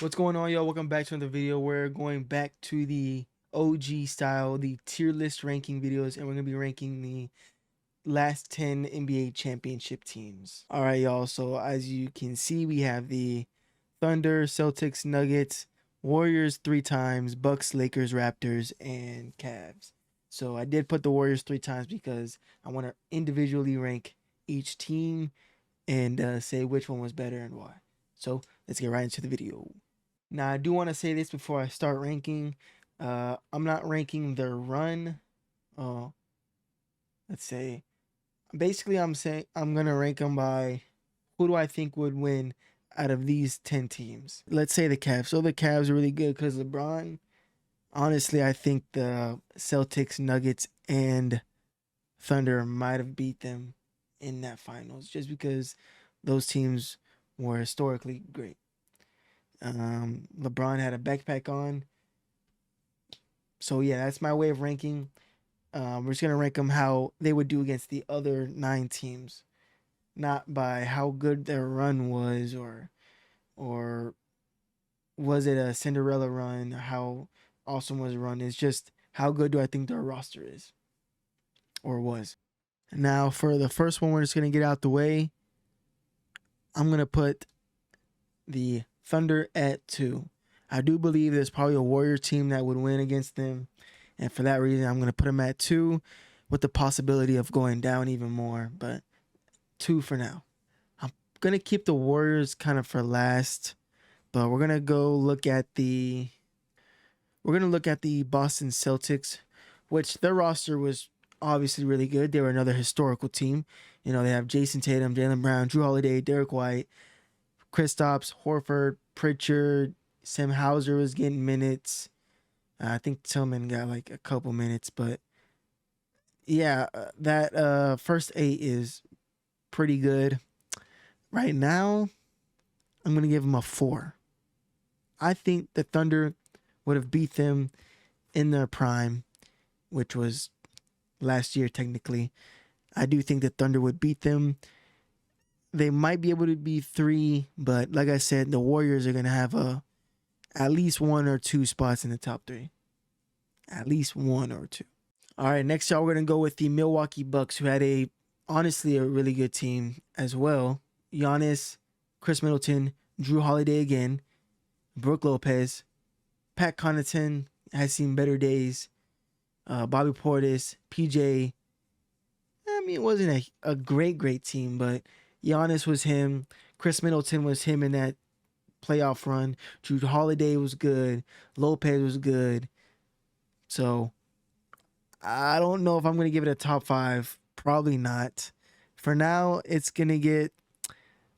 What's going on, y'all? Welcome back to another video. We're going back to the OG style, the tier list ranking videos, and we're going to be ranking the last 10 NBA championship teams. All right, y'all. So as you can see, we have the Thunder, Celtics, Nuggets, Warriors 3 times, Bucks, Lakers, Raptors, and Cavs. So I did put the Warriors 3 times because I want to individually rank each team and say which one was better and why. So let's get right into the video. Now, I do want to say this before I start ranking. I'm not ranking their run. Let's say, basically, I'm saying I'm going to rank them by who do I think would win out of these 10 teams. Let's say the Cavs. So the Cavs are really good because LeBron. Honestly, I think the Celtics, Nuggets, and Thunder might have beat them in that finals just because those teams were historically great. LeBron had a backpack on. So yeah, that's my way of ranking. We're just gonna rank them how they would do against the other 9 teams, not by how good their run was or was it a Cinderella run, how awesome was the run. It's just how good do I think their roster is or was. Now for the first one, we're just gonna get out the way. I'm gonna put the Thunder at 2. I do believe there's probably a Warrior team that would win against them. And for that reason, I'm going to put them at 2 with the possibility of going down even more. But 2 for now. I'm going to keep the Warriors kind of for last. But we're going to go look at the... We're going to look at the Boston Celtics, which their roster was obviously really good. They were another historical team. You know, they have Jason Tatum, Jaylen Brown, Drew Holiday, Derek White, Kristaps, Horford, Pritchard, Sam Hauser was getting minutes. I think Tillman got like a couple minutes, but yeah, that first 8 is pretty good. Right now, I'm going to give them a 4. I think the Thunder would have beat them in their prime, which was last year technically. I do think the Thunder would beat them. They might be able to be 3, but like I said, the Warriors are going to have at least 1 or 2 spots in the top 3. At least 1 or 2. All right, next, y'all, we're going to go with the Milwaukee Bucks, who had honestly a really good team as well. Giannis, Chris Middleton, Drew Holiday again, Brook Lopez, Pat Connaughton has seen better days, Bobby Portis, PJ. I mean, it wasn't a great team, but Giannis was him. Chris Middleton was him in that playoff run. Drew Holiday was good. Lopez was good. So I don't know if I'm going to give it a top 5. Probably not. For now, it's going to get...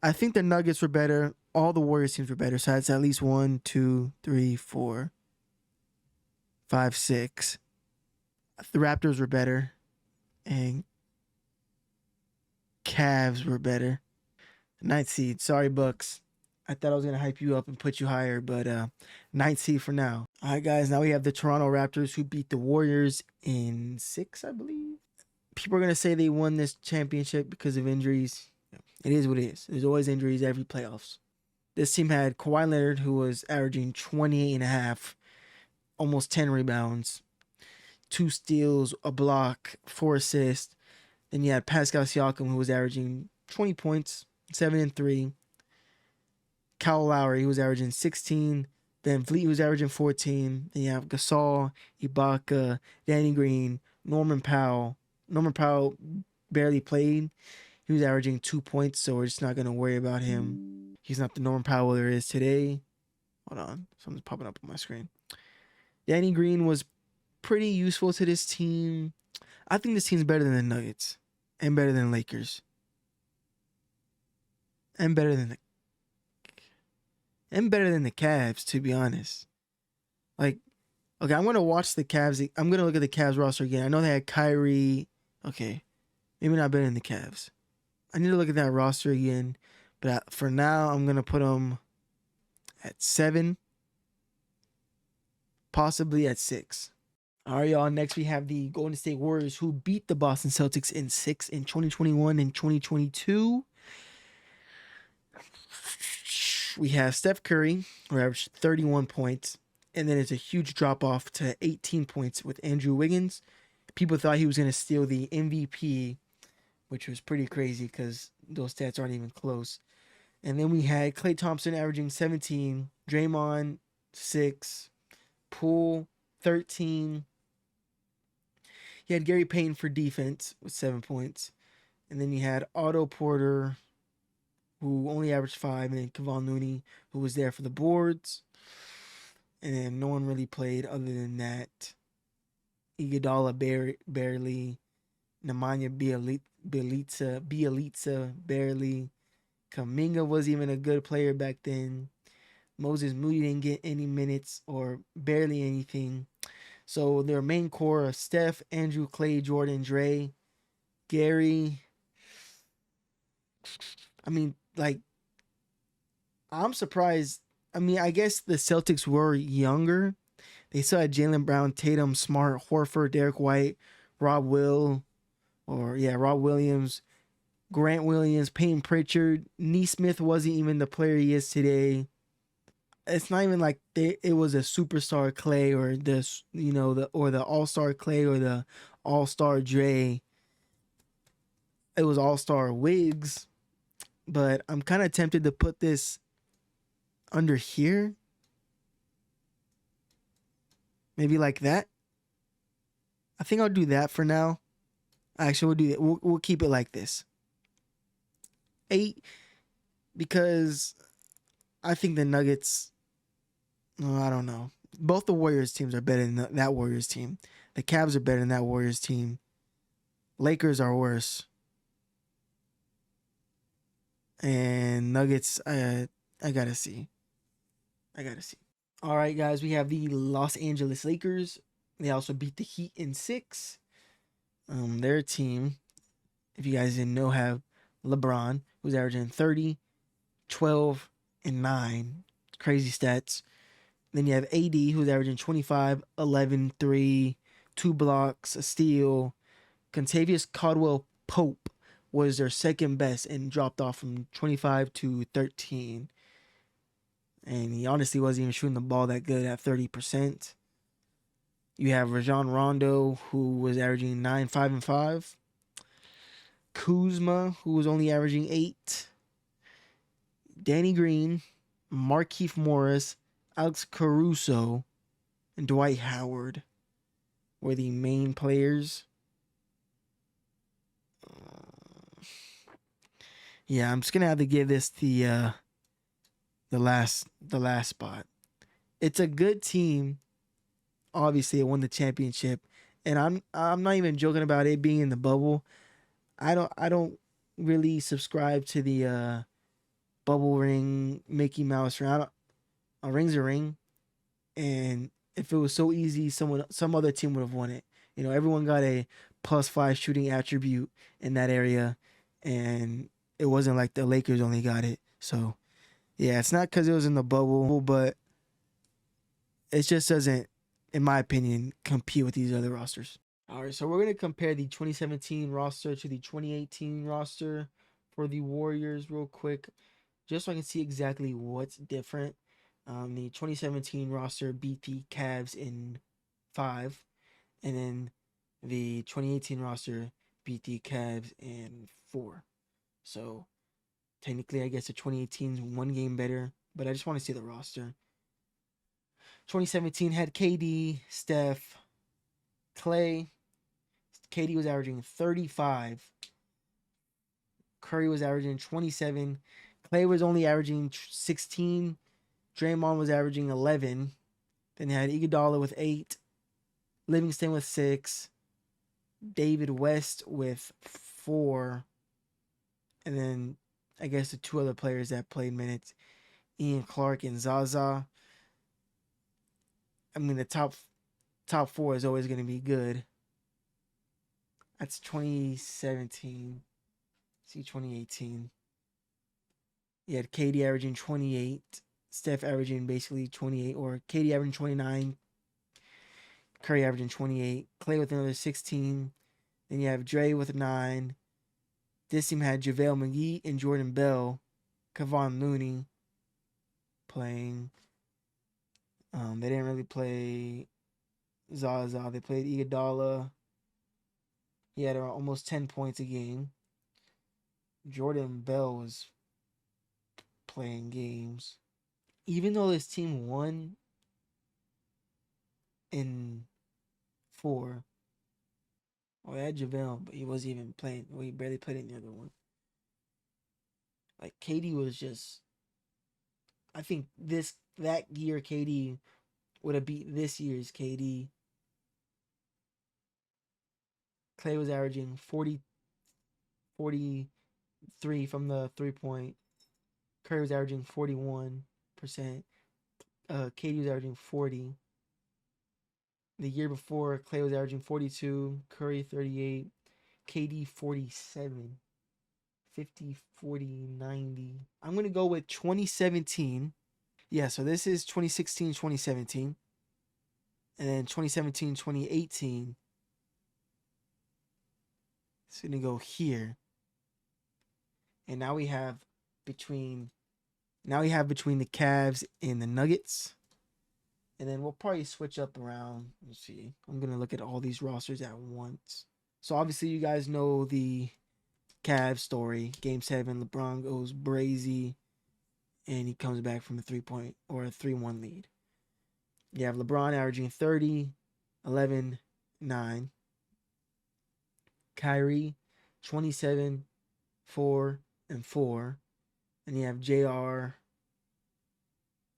I think the Nuggets were better. All the Warriors teams were better. So it's at least 1, 2, 3, 4, 5, 6. The Raptors were better. And Cavs were better. 9th seed. Sorry, Bucks. I thought I was going to hype you up and put you higher, but 9th seed for now. All right, guys. Now we have the Toronto Raptors, who beat the Warriors in 6, I believe. People are going to say they won this championship because of injuries. It is what it is. There's always injuries every playoffs. This team had Kawhi Leonard, who was averaging 28.5, almost 10 rebounds, 2 steals, a block, 4 assists. Then you had Pascal Siakam, who was averaging 20 points, 7 and 3. Kyle Lowry, who was averaging 16. Van Vliet, who was averaging 14. Then you have Gasol, Ibaka, Danny Green, Norman Powell. Norman Powell barely played. He was averaging 2 points, so we're just not going to worry about him. He's not the Norman Powell there is today. Hold on. Something's popping up on my screen. Danny Green was pretty useful to this team. I think this team's better than the Nuggets. And better than Lakers. And better than the Cavs, to be honest. Like, okay, I'm going to watch the Cavs. I'm going to look at the Cavs roster again. I know they had Kyrie. Okay, maybe not better than the Cavs. I need to look at that roster again. But for now, I'm going to put them at 7. Possibly at 6. All right, y'all. Next, we have the Golden State Warriors, who beat the Boston Celtics in 6 in 2021 and 2022. We have Steph Curry, who averaged 31 points, and then it's a huge drop off to 18 points with Andrew Wiggins. People thought he was going to steal the MVP, which was pretty crazy because those stats aren't even close. And then we had Klay Thompson averaging 17, Draymond 6, Poole 13. He had Gary Payton for defense with 7 points. And then you had Otto Porter, who only averaged 5, and then Kevon Looney, who was there for the boards. And then no one really played other than that. Iguodala barely. Nemanja Bjelica barely. Kuminga wasn't even a good player back then. Moses Moody didn't get any minutes or barely anything. So their main core are Steph, Andrew, Klay, Jordan, Dre, Gary. I mean, like, I'm surprised. I mean, I guess the Celtics were younger. They still had Jaylen Brown, Tatum, Smart, Horford, Derek White, Rob Williams, Grant Williams, Peyton Pritchard. Neesmith wasn't even the player he is today. It's not even like it was a superstar Klay or the all-star Klay or the all-star Dre. It was all-star Wiggs. But I'm kind of tempted to put this under here. Maybe like that. I think I'll do that for now. Actually, we'll do it. We'll keep it like this. 8, because I think the Nuggets. I don't know. Both the Warriors teams are better than that Warriors team. The Cavs are better than that Warriors team. Lakers are worse. And Nuggets, I gotta see. All right, guys, we have the Los Angeles Lakers. They also beat the Heat in 6. Their team, if you guys didn't know, have LeBron, who's averaging 30, 12, and 9. Crazy stats. Then you have AD, who's averaging 25, 11, 3, 2 blocks, a steal. Contavious Caldwell-Pope was their second best and dropped off from 25 to 13. And he honestly wasn't even shooting the ball that good at 30%. You have Rajon Rondo, who was averaging 9, 5, and 5. Kuzma, who was only averaging 8. Danny Green, Markieff Morris, Alex Caruso, and Dwight Howard were the main players. Yeah, I'm just gonna have to give this the last spot. It's a good team. Obviously, it won the championship, and I'm not even joking about it being in the bubble. I don't really subscribe to the bubble ring, Mickey Mouse ring. A ring's a ring, and if it was so easy, some other team would have won it. You know, everyone got a +5 shooting attribute in that area, and it wasn't like the Lakers only got it. So, yeah, it's not because it was in the bubble, but it just doesn't, in my opinion, compete with these other rosters. All right, so we're going to compare the 2017 roster to the 2018 roster for the Warriors real quick, just so I can see exactly what's different. The 2017 roster beat the Cavs in 5, and then the 2018 roster beat the Cavs in 4. So technically, I guess the 2018 is 1 game better, but I just want to see the roster. 2017 had KD, Steph, Klay. KD was averaging 35. Curry was averaging 27. Klay was only averaging 16. Draymond was averaging 11. Then they had Iguodala with 8. Livingston with 6. David West with 4. And then I guess the 2 other players that played minutes, Ian Clark and Zaza. I mean, the top 4 is always going to be good. That's 2017. See 2018. You had KD averaging 28. Steph averaging basically 28, or KD averaging 29. Curry averaging 28. Klay with another 16. Then you have Dre with 9. This team had JaVale McGee and Jordan Bell. Kevon Looney. playing. They didn't really play Zaza. They played Iguodala. He had almost 10 points a game. Jordan Bell was playing games. Even though this team won in 4, oh, they had JaVale, but he wasn't even playing. Well, he barely played in the other one. Like, KD was just... I think that year KD would have beat this year's KD. Clay was averaging 43 from the 3-point. Curry was averaging 41%. KD was averaging 40. The year before, Clay was averaging 42, Curry 38, KD 47, 50, 40, 90. I'm going to go with 2017. Yeah, so this is 2016, 2017. And then 2017, 2018. It's going to go here. And now we have between the Cavs and the Nuggets. And then we'll probably switch up around. Let's see. I'm going to look at all these rosters at once. So obviously you guys know the Cavs story. Game 7, LeBron goes brazy. And he comes back from a 3-point or a 3-1 lead. You have LeBron averaging 30, 11, 9. Kyrie, 27, 4, and 4. And you have JR.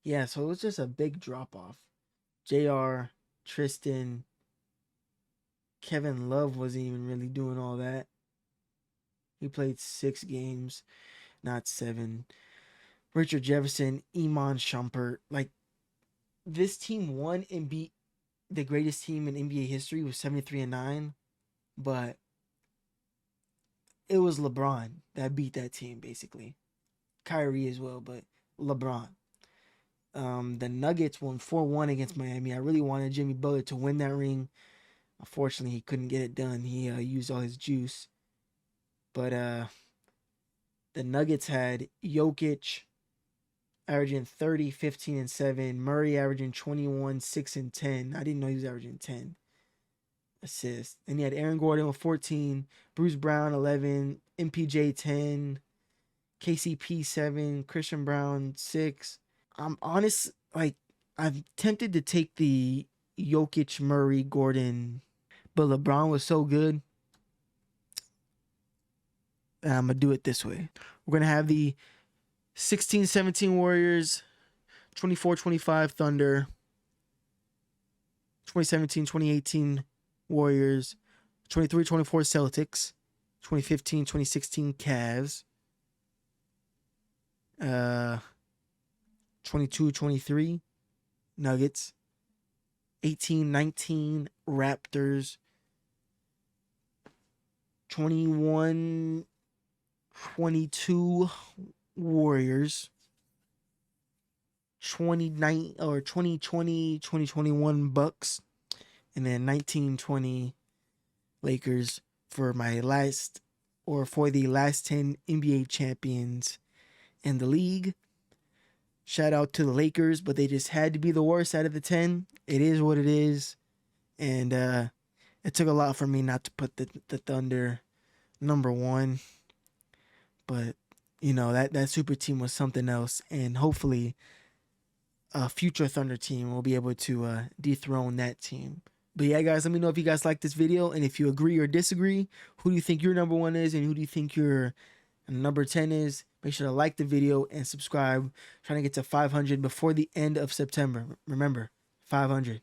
Yeah, so it was just a big drop-off. JR, Tristan, Kevin Love wasn't even really doing all that. He played 6 games, not 7. Richard Jefferson, Iman Shumpert. Like, this team won and beat the greatest team in NBA history with 73-9. But it was LeBron that beat that team, basically. Kyrie as well, but LeBron. The Nuggets won 4-1 against Miami. I really wanted Jimmy Butler to win that ring. Unfortunately, he couldn't get it done. He used all his juice. But the Nuggets had Jokic averaging 30, 15, and 7. Murray averaging 21, 6, and 10. I didn't know he was averaging 10 assists. And he had Aaron Gordon with 14, Bruce Brown 11, MPJ 10, KCP 7, Christian Brown 6. I'm honest, like, I'm tempted to take the Jokic, Murray, Gordon, but LeBron was so good. I'm going to do it this way. We're going to have the 16-17 Warriors, 24-25 Thunder, 2017-2018 Warriors, 23-24 Celtics, 2015-2016 Cavs, 22-23 Nuggets, 18-19 Raptors, 21-22 Warriors, 2020, Bucks, and then 19-20 Lakers for the last 10 NBA champions in the league. Shout out to the Lakers, but they just had to be the worst out of the 10. It is what it is. And it took a lot for me not to put the Thunder number 1. But, you know, that super team was something else. And hopefully a future Thunder team will be able to dethrone that team. But yeah, guys, let me know if you guys like this video. And if you agree or disagree, who do you think your number 1 is? And who do you think your number 10 is? Make sure to like the video and subscribe. Trying to get to 500 before the end of September. Remember, 500.